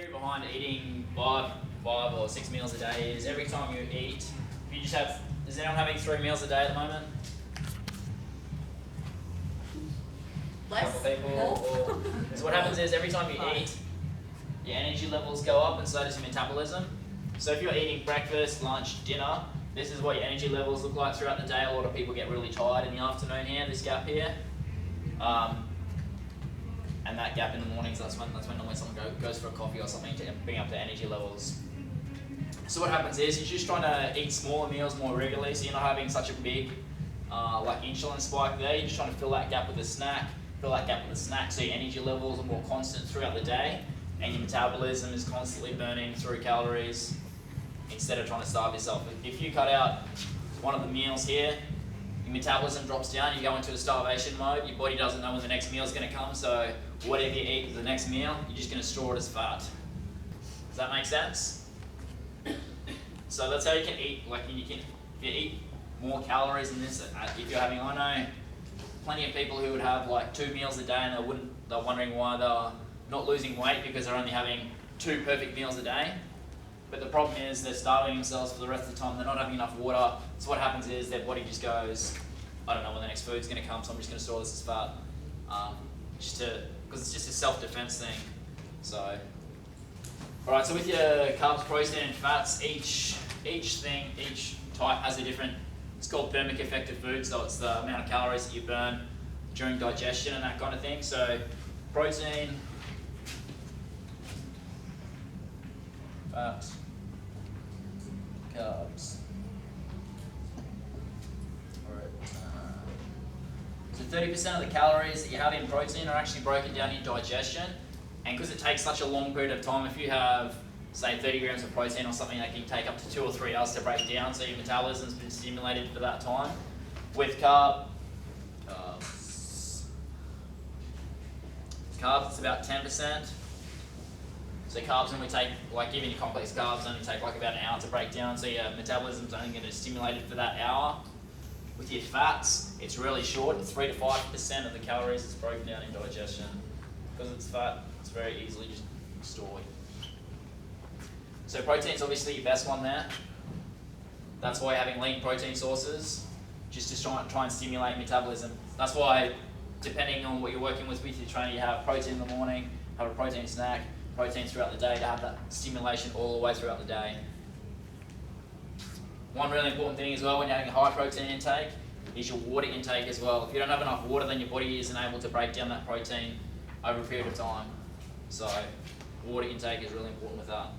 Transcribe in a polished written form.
theory behind eating five or six meals a day is every time you eat, if you just have, is anyone having 3 meals a day at the moment? Less? A couple people. Or, so what happens is every time you eat, your energy levels go up and so does your metabolism. So if you're eating breakfast, lunch, dinner, this is what your energy levels look like throughout the day. A lot of people get really tired in the afternoon here, this gap here. And that gap in the mornings, that's when normally someone goes for a coffee or something to bring up their energy levels. So what happens is you're just trying to eat smaller meals more regularly, so you're not having such a big like insulin spike there. You're just trying to fill that gap with a snack, so your energy levels are more constant throughout the day, and your metabolism is constantly burning through calories instead of trying to starve yourself. If you cut out one of the meals here, your metabolism drops down, you go into a starvation mode, your body doesn't know when the next meal is going to come, so whatever you eat for the next meal, you're just going to store it as fat. Does that make sense? So that's how you can eat, if you eat more calories than this, if you're having, I know plenty of people who would have like 2 meals a day and they're wondering why they're not losing weight because they're only having 2 perfect meals a day. But the problem is they're starving themselves for the rest of the time, they're not having enough water, so what happens is their body just goes, I don't know when the next food's going to come, so I'm just going to store this as fat. Because it's just a self-defense thing. So, alright, so with your carbs, protein and fats, each type has a different, it's called thermic effective food, so it's the amount of calories that you burn during digestion and that kind of thing. So protein, fats, carbs. So 30% of the calories that you have in protein are actually broken down in digestion, and because it takes such a long period of time, if you have, say, 30 grams of protein or something, that can take up to 2 or 3 hours to break down, so your metabolism's been stimulated for that time. With carbs, it's about 10%. So carbs only take, like even your complex carbs only take like about an hour to break down, so your metabolism's only going to stimulate it for that hour. With your fats, it's really short, it's 3 to 5% of the calories is broken down in digestion. Because it's fat, it's very easily just stored. So protein's obviously your best one there. That's why you're having lean protein sources, just to try and stimulate metabolism. That's why, depending on what you're working with your trainer, you have protein in the morning, have a protein snack, protein throughout the day to have that stimulation all the way throughout the day. One really important thing as well when you're having a high protein intake is your water intake as well. If you don't have enough water, then your body isn't able to break down that protein over a period of time. So water intake is really important with that.